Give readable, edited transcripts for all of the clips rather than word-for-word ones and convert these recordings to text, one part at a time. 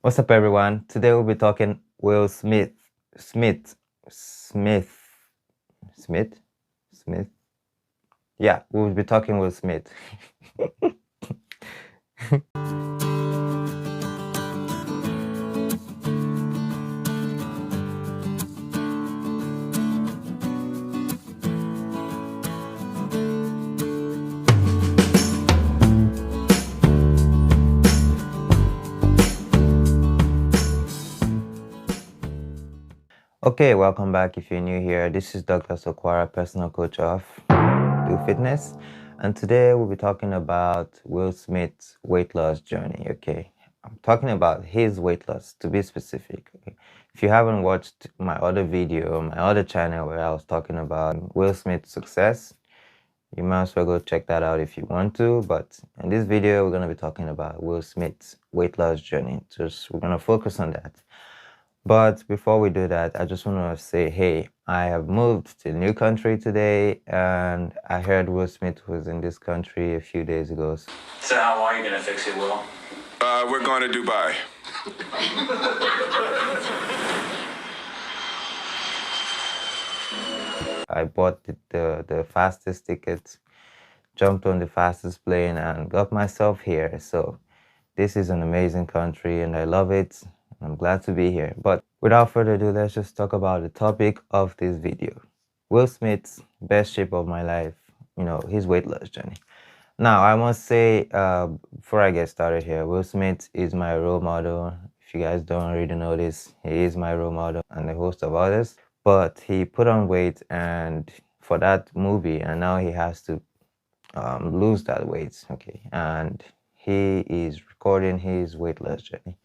What's up, everyone? Today we'll be talking Will Smith. Smith. Smith. Smith? Smith? Yeah, we'll be talking Will Smith. Okay, welcome back if you're new here. This is Dr. Sokwara, personal coach of Do Fitness. And today we'll be talking about Will Smith's weight loss journey, okay? I'm talking about his weight loss, to be specific, okay? If you haven't watched my other video, my other channel where I was talking about Will Smith's success, you might as well go check that out if you want to. But in this video, we're going to be talking about Will Smith's weight loss journey. We're going to focus on that. But before we do that, I just want to say, hey, I have moved to a new country today, and I heard Will Smith was in this country a few days ago. So how are you going to fix it, Will? We're going to Dubai. I bought the fastest ticket, jumped on the fastest plane, and got myself here. So this is an amazing country, and I love it. I'm glad to be here. But without further ado, let's just talk about the topic of this video. Will Smith's best shape of my life, his weight loss journey. Now, I must say, before I get started here, Will Smith is my role model. If you guys don't already know this, he is my role model and a host of others. But he put on weight and for that movie, and now he has to lose that weight, okay? And he is recording his weight loss journey,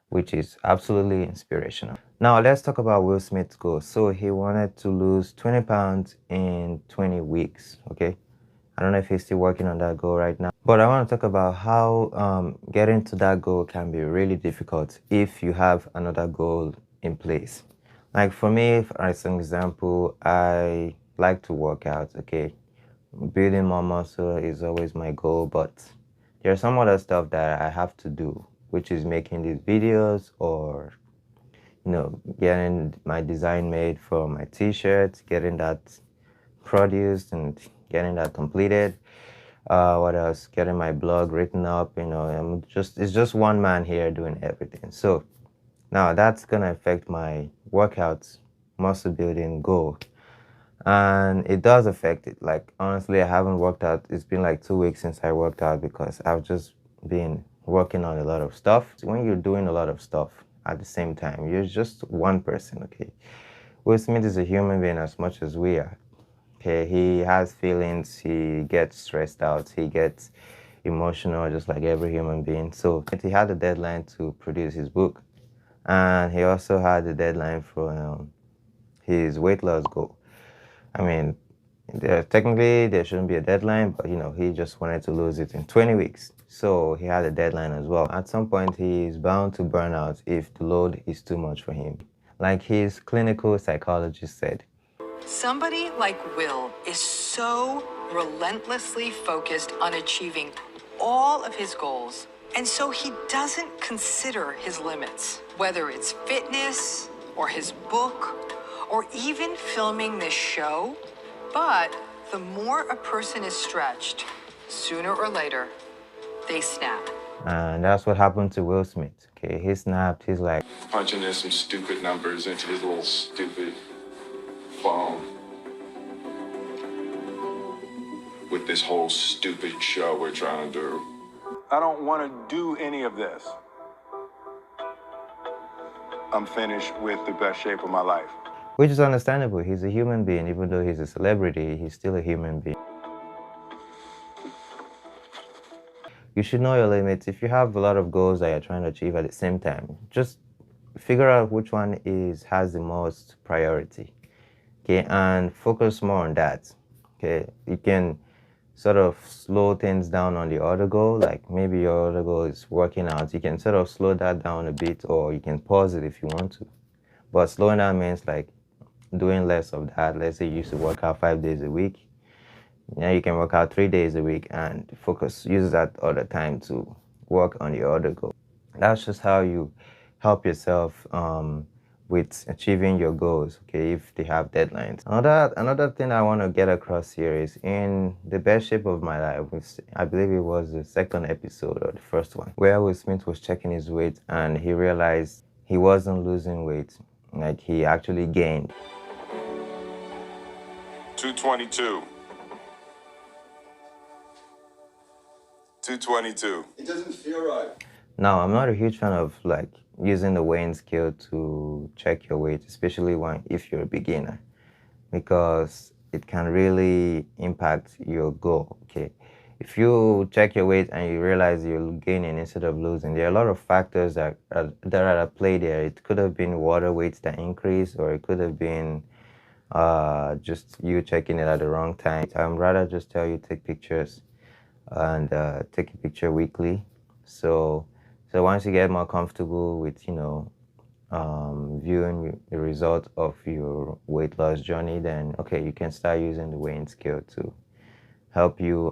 which is absolutely inspirational. Now, let's talk about Will Smith's goal. So he wanted to lose 20 pounds in 20 weeks, okay? I don't know if he's still working on that goal right now, but I want to talk about how getting to that goal can be really difficult if you have another goal in place. Like for me, as an example, I like to work out, okay? Building more muscle is always my goal, but there's some other stuff that I have to do, which is making these videos or, getting my design made for my t-shirts, getting that produced and getting that completed. What else? Getting my blog written up, it's just one man here doing everything. So now that's gonna affect my workouts, muscle building goal. And it does affect it. Like, honestly, I haven't worked out. It's been like 2 weeks since I worked out because I've just been working on a lot of stuff. When you're doing a lot of stuff at the same time, you're just one person, okay? Will Smith is a human being as much as we are. Okay, he has feelings, he gets stressed out, he gets emotional just like every human being. So he had a deadline to produce his book, and he also had a deadline for his weight loss goal. I mean, technically there shouldn't be a deadline, but he just wanted to lose it in 20 weeks. So he had a deadline as well. At some point, he is bound to burn out if the load is too much for him. Like his clinical psychologist said, somebody like Will is so relentlessly focused on achieving all of his goals, and so he doesn't consider his limits, whether it's fitness or his book or even filming this show. But the more a person is stretched, sooner or later, they snap. And that's what happened to Will Smith. Okay, he snapped. He's like Punching in some stupid numbers into his little stupid phone. With this whole stupid show we're trying to do. I don't want to do any of this. I'm finished with the best shape of my life. Which is understandable. He's a human being. Even though he's a celebrity, he's still a human being. You should know your limits. If you have a lot of goals that you're trying to achieve at the same time, just figure out which one has the most priority, okay, and focus more on that, okay. You can sort of slow things down on the other goal. Like maybe your other goal is working out. You can sort of slow that down a bit, or you can pause it if you want to. But slowing down means like doing less of that. Let's say you used to work out 5 days a week. Now you can work out 3 days a week and use that other time to work on your other goal. That's just how you help yourself with achieving your goals, okay, if they have deadlines. Another thing I want to get across here is in the best shape of my life, which I believe it was the second episode or the first one, where Will Smith was checking his weight and he realized he wasn't losing weight, like he actually gained. 222. 222. It doesn't feel right. Now, I'm not a huge fan of like using the weighing scale to check your weight, especially if you're a beginner, because it can really impact your goal, okay? If you check your weight and you realize you're gaining instead of losing, there are a lot of factors that are at play there. It could have been water weights that increase, or it could have been just you checking it at the wrong time. I'd rather just tell you take pictures and take a picture weekly. So once you get more comfortable with, you know, viewing the result of your weight loss journey, then okay, you can start using the weighing scale to help you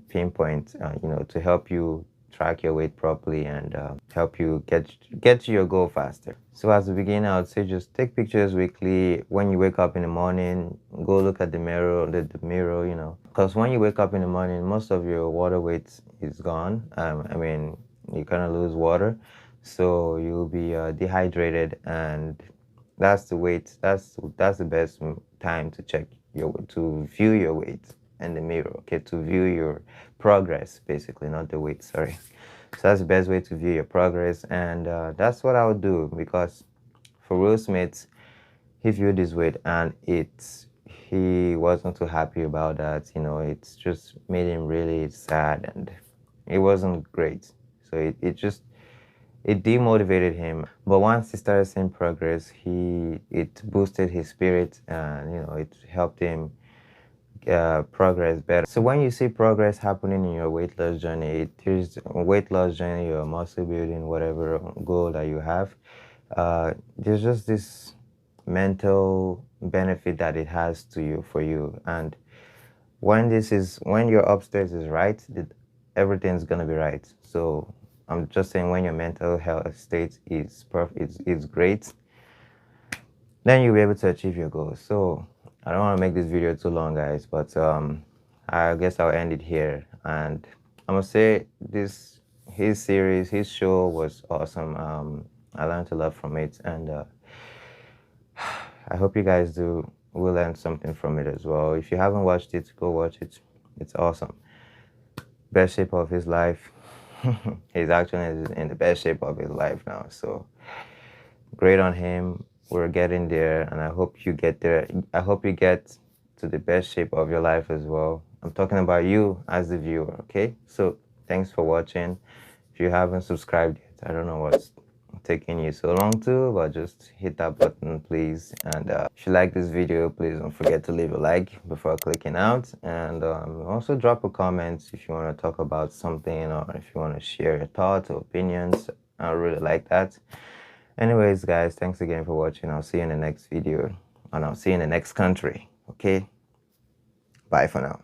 pinpoint, you know, to help you track your weight properly and help you get to your goal faster. So as a beginner, I would say just take pictures weekly. When you wake up in the morning, go look at the mirror, you know, because when you wake up in the morning, most of your water weight is gone. I mean, you kind of lose water, so you'll be dehydrated, and that's the weight. That's the best time to check to view your weight in the mirror, okay, to view your progress, basically, not the weight, sorry. So that's the best way to view your progress, and that's what I would do, because for Will Smith, he viewed his weight and he wasn't too happy about that, you know. It's just made him really sad and it wasn't great. So it demotivated him. But once he started seeing progress, it boosted his spirit, and you know, it helped him progress better. So when you see progress happening in your weight loss journey, your muscle building, whatever goal that you have, there's just this mental benefit that it has for you. And when your upstairs is right, everything's gonna be right. So I'm just saying, when your mental health state is perfect, is great, then you'll be able to achieve your goals. So I don't want to make this video too long, guys, but I guess I'll end it here. And I'm gonna say his show was awesome. I learned a lot from it, and I hope you guys will learn something from it as well. If you haven't watched it, go watch it. It's awesome. Best shape of his life. He's actually in the best shape of his life now, so great on him. We're getting there, and I hope you get there. I hope you get to the best shape of your life as well. I'm talking about you as the viewer, okay? So thanks for watching. If you haven't subscribed yet, I don't know what's taking you so long to, but just hit that button, please. And if you like this video, please don't forget to leave a like before clicking out, and also drop a comment if you want to talk about something, or if you want to share your thoughts or opinions. I really like that. Anyways, guys, thanks again for watching. I'll see you in the next video, and I'll see you in the next country, okay? Bye for now.